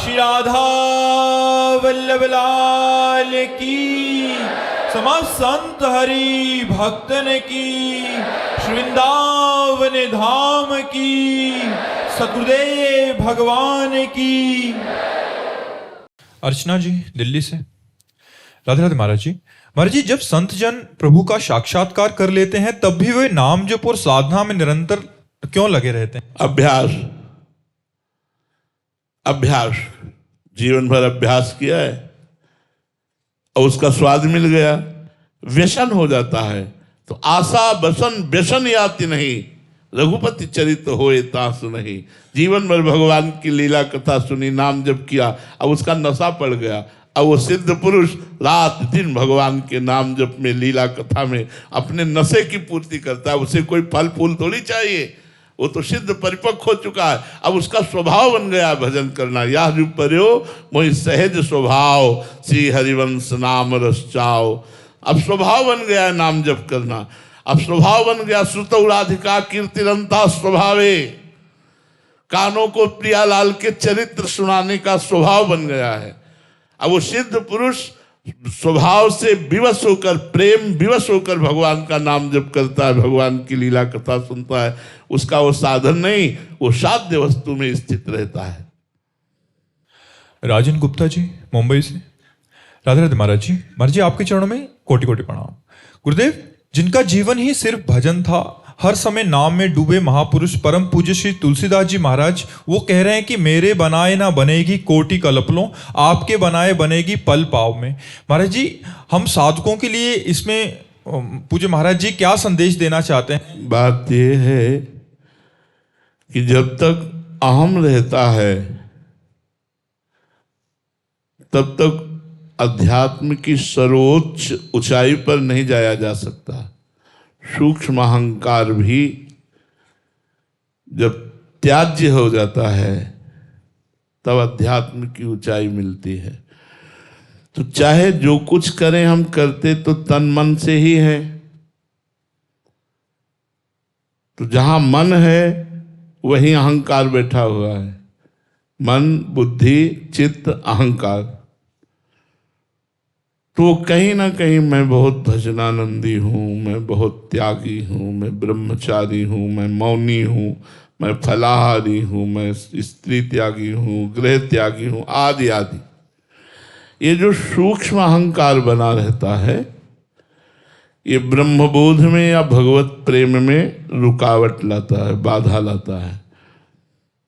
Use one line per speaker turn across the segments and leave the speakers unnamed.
श्री राधा वल्लभ लाल की, समस्त संत हरि भक्तन की, श्री वृंदावन धाम की, सतगुरुदेव भगवान की। अर्चना जी दिल्ली से। राधे राधे महाराज जी। महाराज जी, जब संत जन प्रभु का साक्षात्कार कर लेते हैं तब भी वे नाम जप और साधना में निरंतर क्यों लगे रहते हैं?
अभ्यास, अभ्यास, जीवन भर अभ्यास किया है और उसका स्वाद मिल गया, व्यसन हो जाता है। तो आशा बसन व्यसन याति नहीं, रघुपति चरित्र होए तासु नहीं। जीवन भर भगवान की लीला कथा सुनी, नाम जप किया, अब उसका नशा पड़ गया। अब वो सिद्ध पुरुष रात दिन भगवान के नाम जप में, लीला कथा में अपने नशे की पूर्ति करता है। उसे कोई फल फूल थोड़ी चाहिए, वो तो सिद्ध परिपक्व हो चुका है। अब उसका स्वभाव बन गया भजन करना। या जो पर्यो मोहि सहज स्वभाव, श्री हरिवंश नाम रस चाओ। अब स्वभाव बन गया नाम जप करना। अब स्वभाव बन गया श्रुतौ राधिका कीर्तिरंता स्वभावे, कानों को प्रियालाल के चरित्र सुनाने का स्वभाव बन गया है। अब वो सिद्ध पुरुष स्वभाव से विवश होकर, प्रेम विवश होकर भगवान का नाम जप करता है, भगवान की लीला कथा सुनता है। उसका वो साधन नहीं, वो साध्य वस्तु में स्थित रहता है।
राजन गुप्ता जी मुंबई से। राधे राधे महाराज जी। महाराज जी, आपके चरणों में कोटि कोटि प्रणाम। गुरुदेव, जिनका जीवन ही सिर्फ भजन था, हर समय नाम में डूबे महापुरुष परम पूज्य श्री तुलसीदास जी महाराज, वो कह रहे हैं कि मेरे बनाए ना बनेगी कोटि कल्पलों, आपके बनाए बनेगी पल पाव में। महाराज जी, हम साधकों के लिए इसमें पूज्य महाराज जी क्या संदेश देना चाहते हैं?
बात यह है कि जब तक अहम रहता है तब तक अध्यात्म की सर्वोच्च ऊंचाई पर नहीं जाया जा सकता। सूक्ष्म अहंकार भी जब त्याज्य हो जाता है तब अध्यात्म की ऊंचाई मिलती है। तो चाहे जो कुछ करें, हम करते तो तन मन से ही है। तो जहां मन है वहीं अहंकार बैठा हुआ है। मन, बुद्धि, चित्त, अहंकार। तो कहीं ना कहीं मैं बहुत भजनानंदी हूँ, मैं बहुत त्यागी हूँ, मैं ब्रह्मचारी हूँ, मैं मौनी हूँ, मैं फलाहारी हूँ, मैं स्त्री त्यागी हूँ, गृह त्यागी हूँ, आदि आदि। ये जो सूक्ष्म अहंकार बना रहता है, ये ब्रह्मबोध में या भगवत प्रेम में रुकावट लाता है, बाधा लाता है।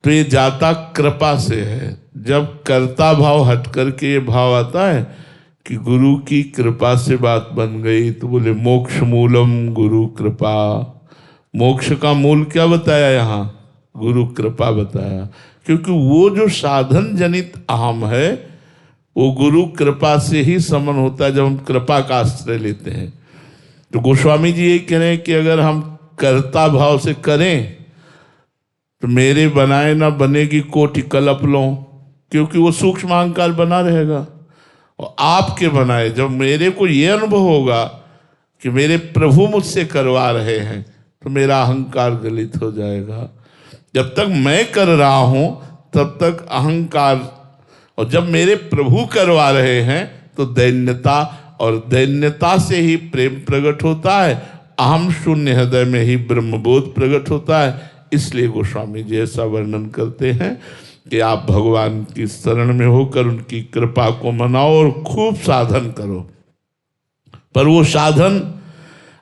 तो ये जाता कृपा से है। जब कर्ता भाव हट करके ये भाव आता है कि गुरु की कृपा से बात बन गई, तो बोले मोक्ष मूलम गुरु कृपा। मोक्ष का मूल क्या बताया यहाँ? गुरु कृपा बताया। क्योंकि वो जो साधन जनित अहम है वो गुरु कृपा से ही समन होता है, जब हम कृपा का आश्रय लेते हैं। तो गोस्वामी जी ये कह रहे हैं कि अगर हम कर्ता भाव से करें तो मेरे बनाए ना बनेगी कोटि कल्पलों, क्योंकि वो सूक्ष्म अहंकार बना रहेगा। और आपके बनाए, जब मेरे को ये अनुभव होगा कि मेरे प्रभु मुझसे करवा रहे हैं, तो मेरा अहंकार गलित हो जाएगा। जब तक मैं कर रहा हूं तब तक अहंकार, और जब मेरे प्रभु करवा रहे हैं तो दैन्यता, और दैन्यता से ही प्रेम प्रकट होता है। अहम शून्य हृदय में ही ब्रह्मबोध प्रकट होता है। इसलिए गोस्वामी जी ऐसा वर्णन करते हैं कि आप भगवान की शरण में होकर उनकी कृपा को मनाओ और खूब साधन करो। पर वो साधन,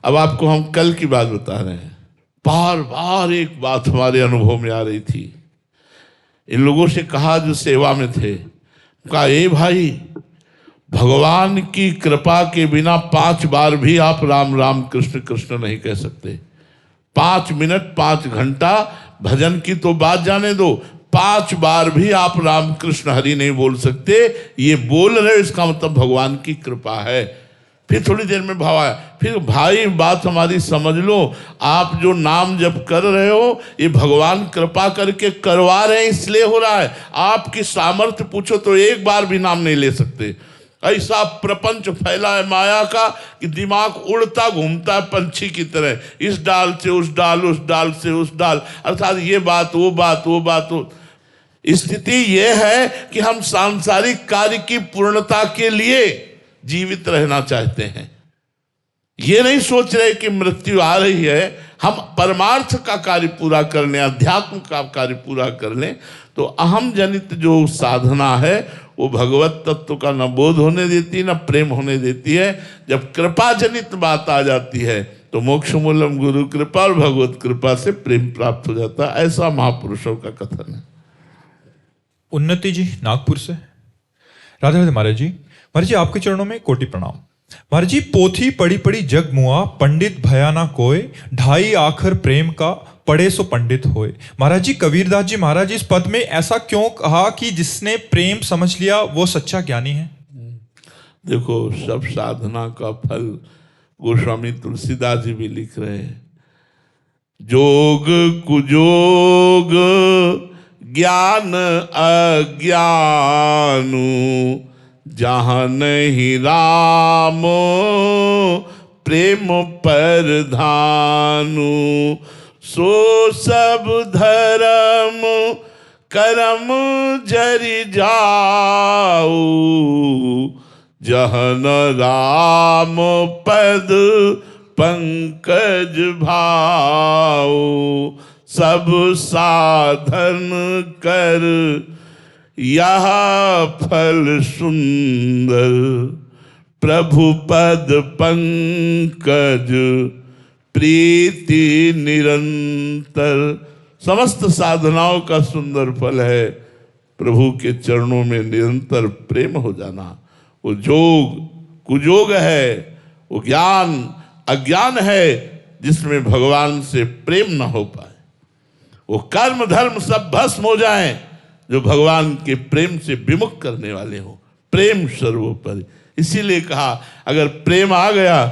अब आपको हम कल की बात बता रहे हैं। बार बार एक बात हमारे अनुभव में आ रही थी। इन लोगों से कहा जो सेवा में थे, कहा ए भाई, भगवान की कृपा के बिना 5 बार भी आप राम राम कृष्ण कृष्ण नहीं कह सकते। 5 मिनट 5 घंटा भजन की तो बात जाने दो, 5 बार भी आप राम कृष्ण हरि नहीं बोल सकते। ये बोल रहे, इसका मतलब भगवान की कृपा है। फिर थोड़ी देर में भाव आया, फिर भाई बात हमारी समझ लो, आप जो नाम जप कर रहे हो ये भगवान कृपा करके करवा रहे हैं, इसलिए हो रहा है। आपकी सामर्थ्य पूछो तो एक बार भी नाम नहीं ले सकते। ऐसा प्रपंच फैला है माया का कि दिमाग उड़ता घूमता है पंछी की तरह, इस डाल से उस डाल, उस डाल से उस डाल, अर्थात ये बात वो बात वो बात वो। स्थिति यह है कि हम सांसारिक कार्य की पूर्णता के लिए जीवित रहना चाहते हैं। ये नहीं सोच रहे कि मृत्यु आ रही है, हम परमार्थ का कार्य पूरा कर लें, अध्यात्म का कार्य पूरा कर लें, तो अहम जनित जो साधना है वो भगवत तत्व का न बोध होने देती न प्रेम होने देती है। जब कृपा जनित बात आ जाती है तो मोक्ष मूलम गुरु कृपा और भगवत कृपा से प्रेम प्राप्त हो जाता है। ऐसा महापुरुषों का कथन है।
उन्नति जी नागपुर से। राधे राधे महाराज जी। महाराज जी आपके चरणों में कोटि प्रणाम। महाराज जी पोथी पड़ी पड़ी जग मुआ, पंडित भया ना कोय, ढाई आखर प्रेम का पढ़े सो पंडित होए। महाराज जी कबीरदास जी महाराज इस पद में ऐसा क्यों कहा कि जिसने प्रेम समझ लिया वो सच्चा ज्ञानी है?
देखो, सब साधना का फल गोस्वामी तुलसीदास जी भी लिख रहे हैं। जोग कुजोग ज्ञान अज्ञानु, जहाँ नहीं राम प्रेम परधानु, सो सब धर्म करम जरि जाऊ, जहन राम पद पंकज भाऊ, सब साधन कर यह फल सुंदर, प्रभु पद पंकज प्रीति निरंतर। समस्त साधनाओं का सुंदर फल है प्रभु के चरणों में निरंतर प्रेम हो जाना। वो जोग कुजोग है, वो ज्ञान अज्ञान है जिसमें भगवान से प्रेम न हो पाए। वो कर्म धर्म सब भस्म हो जाएं जो भगवान के प्रेम से विमुख करने वाले हो। प्रेम सर्वोपरि। इसीलिए कहा अगर प्रेम आ गया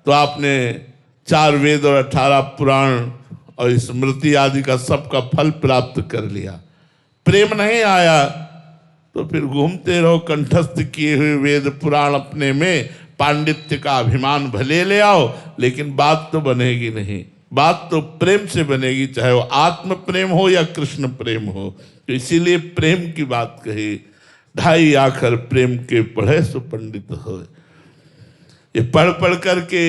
तो आपने 4 वेद और 18 पुराण और स्मृति आदि का सबका फल प्राप्त कर लिया। प्रेम नहीं आया तो फिर घूमते रहो कंठस्थ किए हुए वेद पुराण अपने में, पांडित्य का अभिमान भले ले आओ, लेकिन बात तो बनेगी नहीं। बात तो प्रेम से बनेगी, चाहे वो आत्म प्रेम हो या कृष्ण प्रेम हो। तो इसीलिए प्रेम की बात कही। ढाई आखर प्रेम के पढ़े सो पंडित हो। ये पढ़ पढ़ करके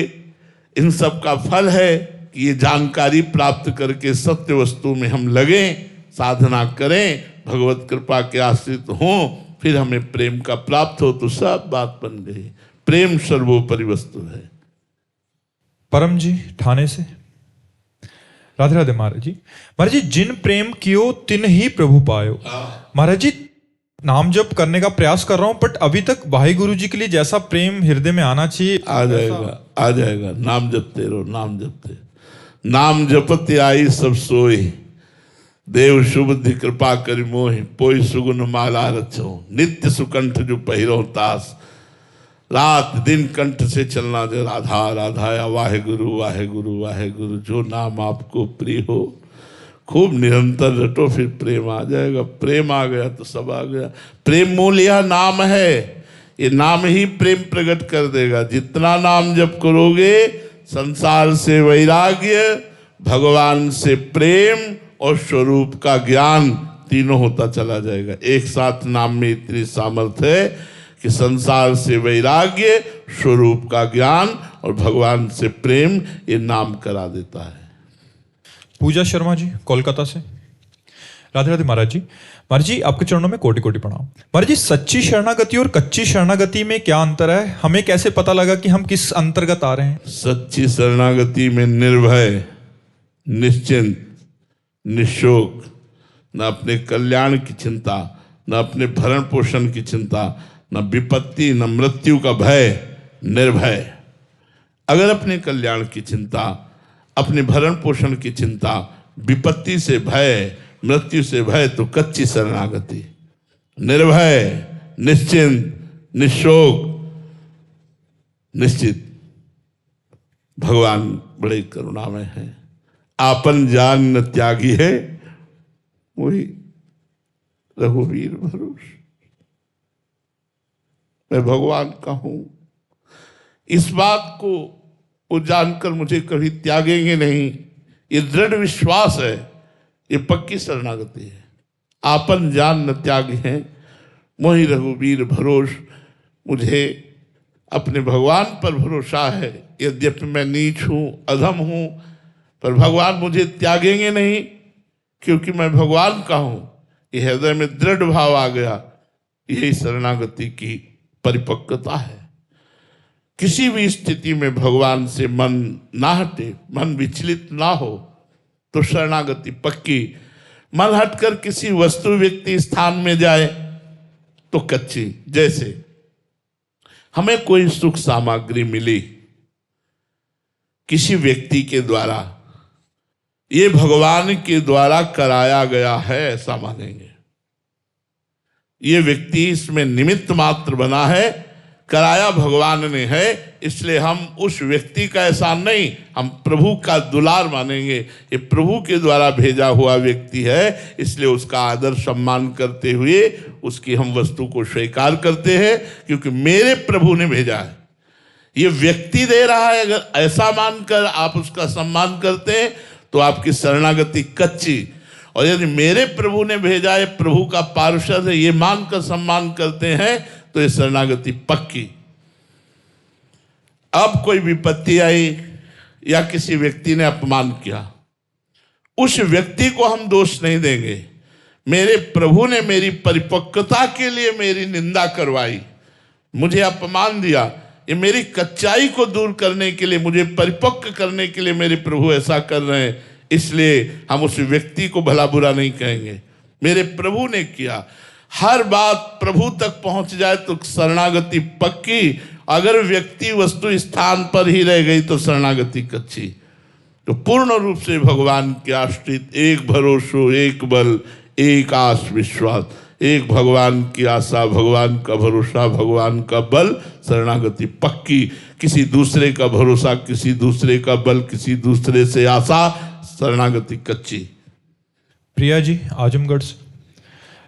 इन सब का फल है कि ये जानकारी प्राप्त करके सत्य वस्तु में हम लगें, साधना करें, भगवत कृपा के आश्रित हों, फिर हमें प्रेम का प्राप्त हो तो सब बात बन गई। प्रेम सर्वोपरि वस्तु है।
परम जी ठाणे से। राधे राधे महाराज जी। महाराज जी जिन प्रेम कियो तिन ही प्रभु पायो। महाराज जी नाम जप करने का प्रयास कर रहा हूं, बट अभी तक वाहिगुरु जी के लिए जैसा प्रेम हृदय में आना चाहिए
आ जाएगा, आ जाएगा। नाम जपते रहो, नाम जपते। नाम जपते आई सब सोई, देव सुबुद्धि कृपा करि मोहि, पोई सुगुन माला रचो, नित्य सुकंठ जो पहिरो तास, रात दिन कंठ से चलना जो राधा राधा, वाहे गुरु वाहे गुरु वाहे गुरु। जो नाम आपको प्रिय हो खूब निरंतर रटो, फिर प्रेम आ जाएगा। प्रेम आ गया तो सब आ गया। प्रेम मूल यह नाम है, ये नाम ही प्रेम प्रकट कर देगा। जितना नाम जप करोगे, संसार से वैराग्य, भगवान से प्रेम और स्वरूप का ज्ञान तीनों होता चला जाएगा। एक साथ नाम में इतनी सामर्थ्य है कि संसार से वैराग्य, स्वरूप का ज्ञान और भगवान से प्रेम, ये नाम करा देता है।
पूजा शर्मा जी कोलकाता से। राधे राधे महाराज जी। महाराज जी आपके चरणों में कोटि कोटि प्रणाम। महाराज जी सच्ची शरणागति और कच्ची शरणागति में क्या अंतर है? हमें कैसे पता लगा कि हम किस अंतर्गत आ रहे हैं?
सच्ची शरणागति में निर्भय, निश्चिंत, निशोक, न अपने कल्याण की चिंता, न अपने भरण पोषण की चिंता, न विपत्ति न मृत्यु का भय, निर्भय। अगर अपने कल्याण की चिंता, अपने भरण पोषण की चिंता, विपत्ति से भय, मृत्यु से भय, तो कच्ची शरणागति। निर्भय, निश्चिंत, निशोक, निश्चित। भगवान बड़े करुणामय हैं। आपन जान न त्यागी है, वही रघुवीर भरोस। मैं भगवान का हूं, इस बात को वो जानकर मुझे कभी त्यागेंगे नहीं, ये दृढ़ विश्वास है। ये पक्की शरणागति है। आपन जान न त्याग हैं, मोहि रघुवीर भरोस। मुझे अपने भगवान पर भरोसा है, यद्यपि मैं नीच हूँ, अधम हूँ, पर भगवान मुझे त्यागेंगे नहीं, क्योंकि मैं भगवान का हूँ। ये हृदय में दृढ़ भाव आ गया, यही शरणागति की परिपक्वता है। किसी भी स्थिति में भगवान से मन ना हटे, मन विचलित ना हो, तो शरणागति पक्की। मन हटकर किसी वस्तु व्यक्ति स्थान में जाए तो कच्ची। जैसे हमें कोई सुख सामग्री मिली किसी व्यक्ति के द्वारा, ये भगवान के द्वारा कराया गया है ऐसा मानेंगे। ये व्यक्ति इसमें निमित्त मात्र बना है, कराया भगवान ने है, इसलिए हम उस व्यक्ति का एहसान नहीं, हम प्रभु का दुलार मानेंगे। ये प्रभु के द्वारा भेजा हुआ व्यक्ति है, इसलिए उसका आदर सम्मान करते हुए उसकी हम वस्तु को स्वीकार करते हैं, क्योंकि मेरे प्रभु ने भेजा है। ये व्यक्ति दे रहा है, अगर ऐसा मानकर आप उसका सम्मान करते हैं तो आपकी शरणागति कच्ची। और यदि मेरे प्रभु ने भेजा है, प्रभु का पार्षद है, ये मानकर सम्मान करते हैं तो ये शरणागति पक्की। अब कोई विपत्ति आई या किसी व्यक्ति ने अपमान किया, उस व्यक्ति को हम दोष नहीं देंगे। मेरे प्रभु ने मेरी परिपक्वता के लिए मेरी निंदा करवाई, मुझे अपमान दिया, ये मेरी कच्चाई को दूर करने के लिए, मुझे परिपक्व करने के लिए मेरे प्रभु ऐसा कर रहे हैं, इसलिए हम उस व्यक्ति को भला बुरा नहीं कहेंगे। मेरे प्रभु ने किया। हर बात प्रभु तक पहुंच जाए तो शरणागति पक्की। अगर व्यक्ति वस्तु स्थान पर ही रह गई तो शरणागति कच्ची। तो पूर्ण रूप से भगवान के आश्रित, एक भरोसो एक बल एक आस विश्वास, एक भगवान की आशा, भगवान का भरोसा, भगवान का बल, शरणागति पक्की। किसी दूसरे का भरोसा, किसी दूसरे का बल, किसी दूसरे से आशा, शरणागति कच्ची।
प्रिया जी आजमगढ़ से,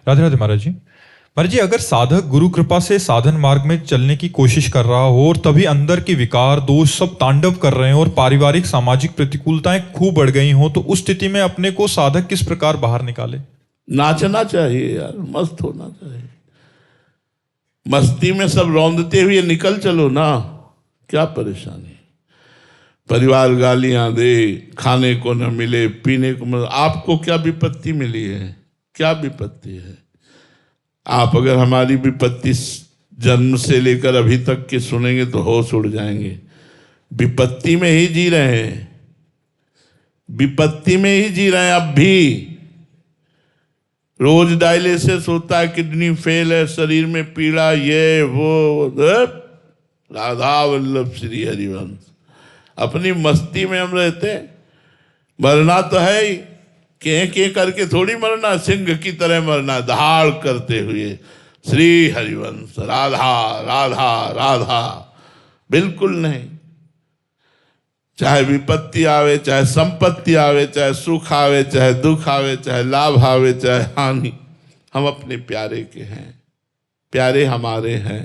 राधे राधे महाराज जी। महाराज जी, अगर साधक गुरु कृपा से साधन मार्ग में चलने की कोशिश कर रहा हो और तभी अंदर के विकार दोष सब तांडव कर रहे हैं और पारिवारिक सामाजिक प्रतिकूलताएं खूब बढ़ गई हो, तो उस स्थिति में अपने को साधक किस प्रकार बाहर निकाले?
नाचना चाहिए यार, मस्त होना चाहिए। मस्ती में सब रौंदते हुए निकल चलो ना, क्या परेशानी। परिवार गालियां दे, खाने को न मिले, पीने को मिले, आपको क्या विपत्ति मिली है? क्या विपत्ति है? आप अगर हमारी विपत्ति जन्म से लेकर अभी तक के सुनेंगे तो होश उड़ जाएंगे। विपत्ति में ही जी रहे हैं, विपत्ति में ही जी रहे हैं। अब भी रोज डायलिसिस होता है, किडनी फेल है, शरीर में पीड़ा, ये वो। राधा वल्लभ श्री हरिवंश। अपनी मस्ती में हम रहते, मरना तो है ही, के करके थोड़ी मरना, सिंह की तरह मरना, दहाड़ करते हुए। श्री हरिवंश, राधा राधा राधा, बिल्कुल नहीं। चाहे विपत्ति आवे, चाहे संपत्ति आवे, चाहे सुख आवे, चाहे दुख आवे, चाहे लाभ आवे, चाहे हानि, हम अपने प्यारे के हैं, प्यारे हमारे हैं।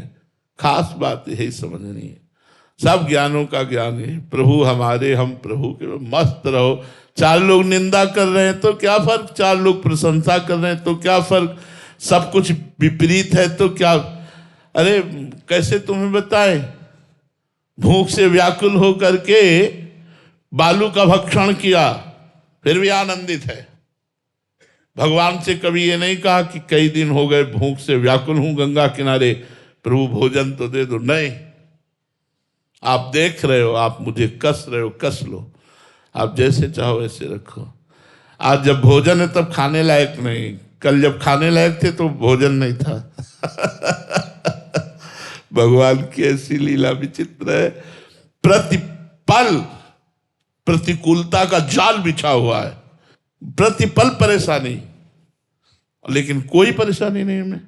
खास बात यही समझनी है। सब ज्ञानों का ज्ञान है, प्रभु हमारे, हम प्रभु के। मस्त रहो। चार लोग निंदा कर रहे हैं तो क्या फर्क, चार लोग प्रशंसा कर रहे हैं तो क्या फर्क, सब कुछ विपरीत है तो क्या। अरे कैसे तुम्हें बताएं, भूख से व्याकुल होकर के बालू का भक्षण किया, फिर भी आनंदित है। भगवान से कभी ये नहीं कहा कि कई दिन हो गए भूख से व्याकुल हूं गंगा किनारे, प्रभु भोजन तो दे दो। नहीं, आप देख रहे हो, आप मुझे कस रहे हो, कस लो, आप जैसे चाहो वैसे रखो। आज जब भोजन है तब खाने लायक नहीं, कल जब खाने लायक थे तो भोजन नहीं था। भगवान की ऐसी लीला विचित्र है। प्रतिपल प्रतिकूलता का जाल बिछा हुआ है, प्रतिपल परेशानी, लेकिन कोई परेशानी नहीं हमें।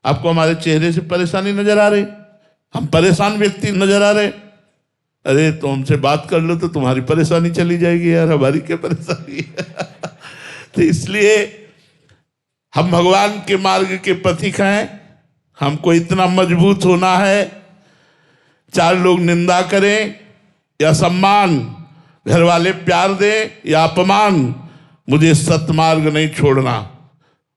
आपको हमारे चेहरे से परेशानी नजर आ रही? हम परेशान व्यक्ति नजर आ रहे? अरे तो हमसे बात कर लो तो तुम्हारी परेशानी चली जाएगी यार, हमारी क्या परेशानी है। तो इसलिए हम भगवान के मार्ग के पथिक हैं। हमको इतना मजबूत होना है, चार लोग निंदा करें या सम्मान, घर वाले प्यार दें या अपमान, मुझे सतमार्ग नहीं छोड़ना।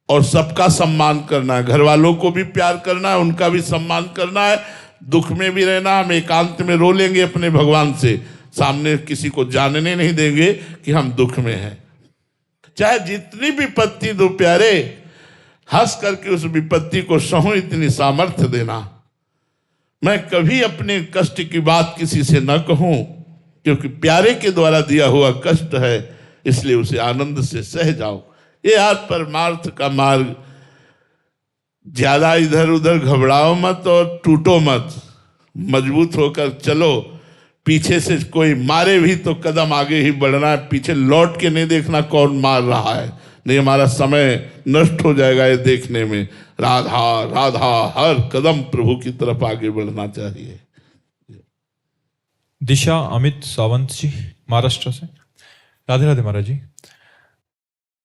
और सबका सम्मान करना है, घर वालों को भी प्यार करना है, उनका भी सम्मान करना है, दुख में भी रहना। हम एकांत में रो लेंगे अपने भगवान से, सामने किसी को जानने नहीं देंगे कि हम दुख में हैं। चाहे जितनी विपत्ति दो प्यारे, हंस करके उस विपत्ति को सहूं, इतनी सामर्थ्य देना। मैं कभी अपने कष्ट की बात किसी से न कहूं, क्योंकि प्यारे के द्वारा दिया हुआ कष्ट है, इसलिए उसे आनंद से सह जाओ। ये यार परमार्थ का मार्ग, ज्यादा इधर उधर घबराओ मत और टूटो मत, मजबूत होकर चलो। पीछे से कोई मारे भी तो कदम आगे ही बढ़ना है, पीछे लौट के नहीं देखना कौन मार रहा है, नहीं हमारा समय नष्ट हो जाएगा ये देखने में। राधा राधा, हर कदम प्रभु की तरफ आगे बढ़ना चाहिए।
दिशा अमित सावंत जी, महाराष्ट्र से। राधे राधे महाराज जी।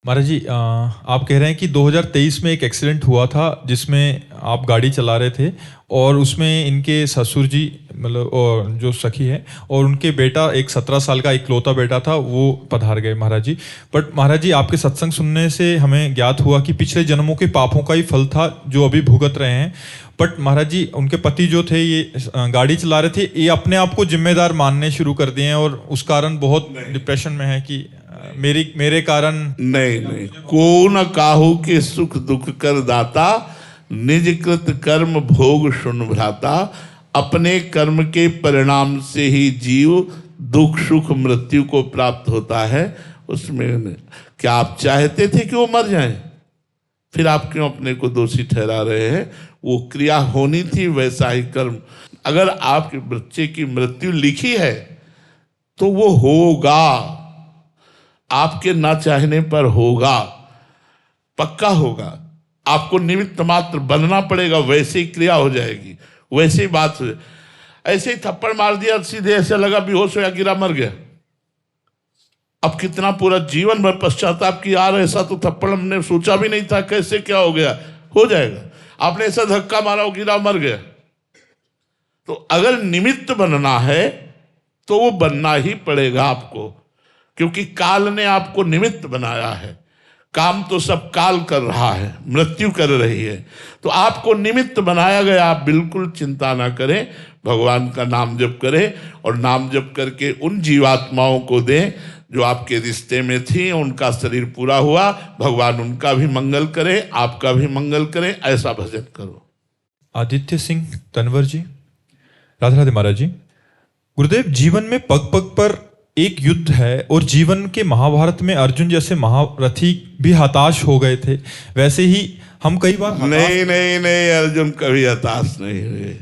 महाराज जी, आप कह रहे हैं कि 2023 में एक एक्सीडेंट हुआ था जिसमें आप गाड़ी चला रहे थे और उसमें इनके ससुर जी, मतलब और जो सखी है, और उनके बेटा, एक 17 साल का इकलौता बेटा था, वो पधार गए महाराज जी। बट महाराज जी, आपके सत्संग सुनने से हमें ज्ञात हुआ कि पिछले जन्मों के पापों का ही फल था जो अभी भुगत रहे हैं। बट महाराज जी, उनके पति जो थे, ये गाड़ी चला रहे थे, ये अपने आप को जिम्मेदार मानने शुरू कर दिए हैं और उस कारण बहुत डिप्रेशन में है कि मेरे कारण।
नहीं, को न काहू के सुख दुख कर दाता, निज कृत कर्म भोग सुन भ्राता। अपने कर्म के परिणाम से ही जीव दुख सुख मृत्यु को प्राप्त होता है। उसमें क्या आप चाहते थे कि वो मर जाएं? फिर आप क्यों अपने को दोषी ठहरा रहे हैं? वो क्रिया होनी थी, वैसा ही कर्म। अगर आपके बच्चे की मृत्यु लिखी है तो वो होगा, आपके ना चाहने पर होगा, पक्का होगा। आपको निमित्त मात्र बनना पड़ेगा, वैसे ही क्रिया हो जाएगी, वैसे ही बात हो जाएगी। ऐसे ही थप्पड़ मार दिया, सीधे ऐसा लगा बेहोश हो या गिरा, मर गया। अब कितना पूरा जीवन भर पश्चाताप की, यार ऐसा तो थप्पड़ हमने सोचा भी नहीं था, कैसे क्या हो गया। हो जाएगा। आपने ऐसा धक्का मारा, गिरा, मर गया। तो अगर निमित्त बनना है तो वो बनना ही पड़ेगा आपको, क्योंकि काल ने आपको निमित्त बनाया है। काम तो सब काल कर रहा है, मृत्यु कर रही है, तो आपको निमित्त बनाया गया। आप बिल्कुल चिंता ना करें, भगवान का नाम जप करें और नाम जप करके उन जीवात्माओं को दें जो आपके रिश्ते में थी, उनका शरीर पूरा हुआ, भगवान उनका भी मंगल करे, आपका भी मंगल करे, ऐसा भजन करो।
आदित्य सिंह तनवर जी, राधे राधे महाराज जी। गुरुदेव, जीवन में पग पग पर एक युद्ध है और जीवन के महाभारत में अर्जुन जैसे महारथी भी हताश हो गए थे, वैसे ही हम कई बार
नहीं, अर्जुन कभी हताश नहीं हुए।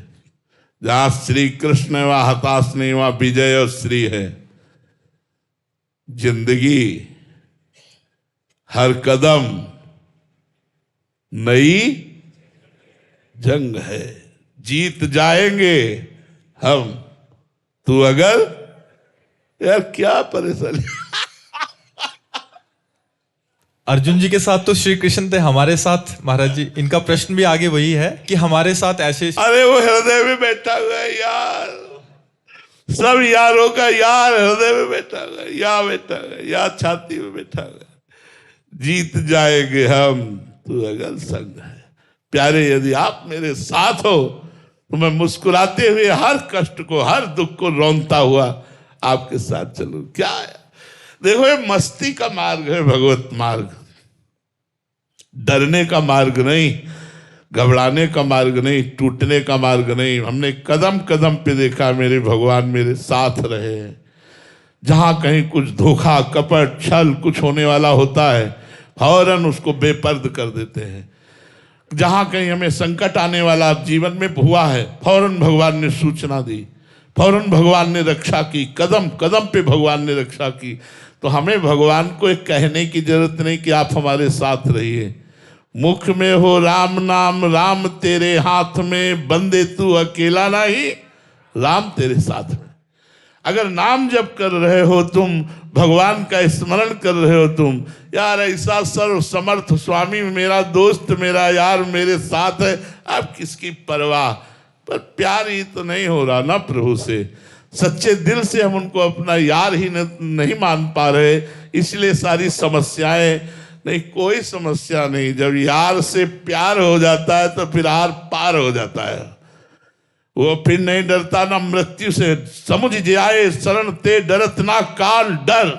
जहां श्री कृष्ण है वहां हताश नहीं, वहां विजय और श्री है। जिंदगी हर कदम नई जंग है, जीत जाएंगे हम। तू अगर, यार क्या परेशानी।
अर्जुन जी के साथ तो श्री कृष्ण थे, हमारे साथ महाराज जी, इनका प्रश्न भी आगे वही है कि हमारे साथ ऐसे।
अरे वो हृदय में बैठा हुआ है यार, सब यारों का यार हृदय में बैठा हुआ है, या बैठा हुआ है, या छाती में बैठा हुआ है। जीत जाएंगे हम, तू अगर संग है। प्यारे, यदि आप मेरे साथ हो तो मैं मुस्कुराते हुए हर कष्ट को, हर दुख को रौंदता हुआ आपके साथ चलूं। क्या है, देखो ये मस्ती का मार्ग है, भगवत मार्ग। डरने का मार्ग नहीं, घबराने का मार्ग नहीं, टूटने का मार्ग नहीं। हमने कदम कदम पे देखा मेरे भगवान मेरे साथ रहे हैं। जहां कहीं कुछ धोखा कपट छल कुछ होने वाला होता है, फौरन उसको बेपर्द कर देते हैं। जहां कहीं हमें संकट आने वाला जीवन में हुआ है, फौरन भगवान ने सूचना दी, फौरन भगवान ने रक्षा की, कदम कदम पे भगवान ने रक्षा की। तो हमें भगवान को एक कहने की जरूरत नहीं कि आप हमारे साथ रहिए। मुख में हो राम नाम, राम तेरे हाथ में, बंदे तू अकेला नहीं, राम तेरे साथ में। अगर नाम जप कर रहे हो तुम, भगवान का स्मरण कर रहे हो तुम, यार ऐसा सर्व समर्थ स्वामी मेरा दोस्त, मेरा यार मेरे साथ है, आप किसकी परवाह। पर प्यार ही तो नहीं हो रहा ना प्रभु से, सच्चे दिल से हम उनको अपना यार ही नहीं मान पा रहे, इसलिए सारी समस्याएं, नहीं, कोई समस्या नहीं। जब यार से प्यार हो जाता है तो फिर आर पार हो जाता है। वो फिर नहीं डरता ना मृत्यु से। समुझ जाए शरण ते डरत ना काल डर।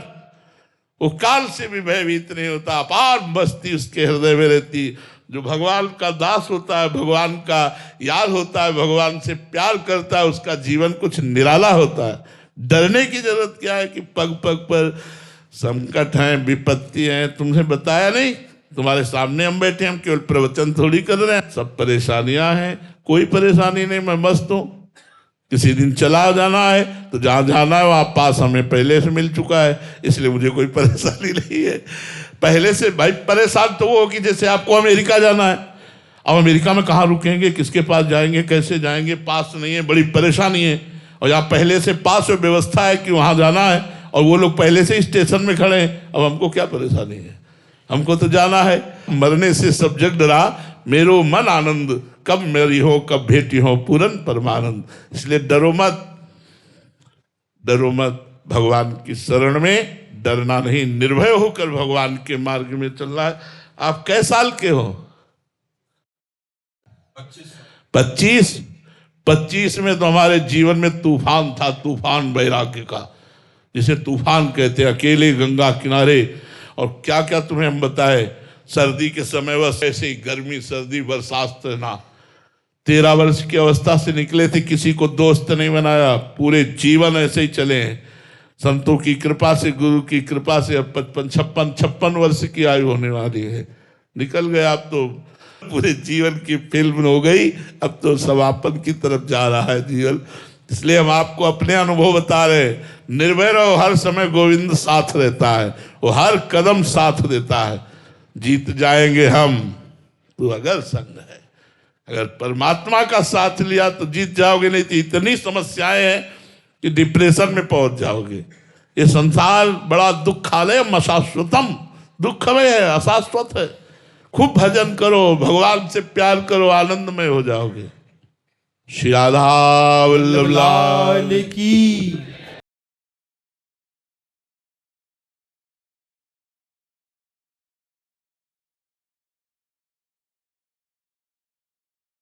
वो काल से भी भयभीत नहीं होता। अपार मस्ती उसके हृदय में रहती। जो भगवान का दास होता है, भगवान का यार होता है, भगवान से प्यार करता है, उसका जीवन कुछ निराला होता है। डरने की जरूरत क्या है कि पग पग पर संकट हैं, विपत्ति हैं। तुमसे बताया नहीं, तुम्हारे सामने हम बैठे, हम केवल प्रवचन थोड़ी कर रहे हैं। सब परेशानियां हैं, कोई परेशानी नहीं, मैं मस्त हूं। किसी दिन चला जाना है तो जहां जाना है वहां पास हमें पहले से मिल चुका है, इसलिए मुझे कोई परेशानी नहीं है। पहले से भाई परेशान तो वो हो कि जैसे आपको अमेरिका जाना है, अब अमेरिका में कहाँ रुकेंगे, किसके पास जाएंगे, कैसे जाएंगे, पास नहीं है, बड़ी परेशानी है। और यहाँ पहले से पास में व्यवस्था है कि वहाँ जाना है और वो लोग पहले से स्टेशन में खड़े हैं, अब हमको क्या परेशानी है, हमको तो जाना है। मरने से सब जग डरा, मेरो मन आनंद, कब मेरी हो कब भेटी हो पूरन परमानंद। इसलिए डरो मत, डरो मत, भगवान की शरण में डरना नहीं, निर्भय होकर भगवान के मार्ग में चलना है। आप कै साल के हो? 25। 25 में तो हमारे जीवन में तूफान था, तूफान वैराग्य का, जिसे तूफान कहते हैं। अकेले गंगा किनारे, और क्या क्या तुम्हें हम बताए। सर्दी के समय बस ऐसे ही गर्मी सर्दी बरसात ना। 13 वर्ष की अवस्था से निकले थे, किसी को दोस्त नहीं बनाया, पूरे जीवन ऐसे ही चले हैं। संतों की कृपा से, गुरु की कृपा से अब 56 वर्ष की आयु होने वाली है। निकल गए, अब तो पूरे जीवन की फिल्म हो गई, अब तो समापन की तरफ जा रहा है जीवन। इसलिए हम आपको अपने अनुभव बता रहे हैं। निर्भय रहो, हर समय गोविंद साथ रहता है, वो हर कदम साथ देता है। जीत जाएंगे हम, तो अगर संग है, अगर परमात्मा का साथ लिया तो जीत जाओगे, नहीं तो इतनी समस्याएं हैं कि डिप्रेशन में पहुंच जाओगे। ये संसार बड़ा दुखालय, अशाश्वतम, दुख में है, अशाश्वत है। खूब भजन करो, भगवान से प्यार करो, आनंदमय हो जाओगे। श्री राधा वल्लभ लाल की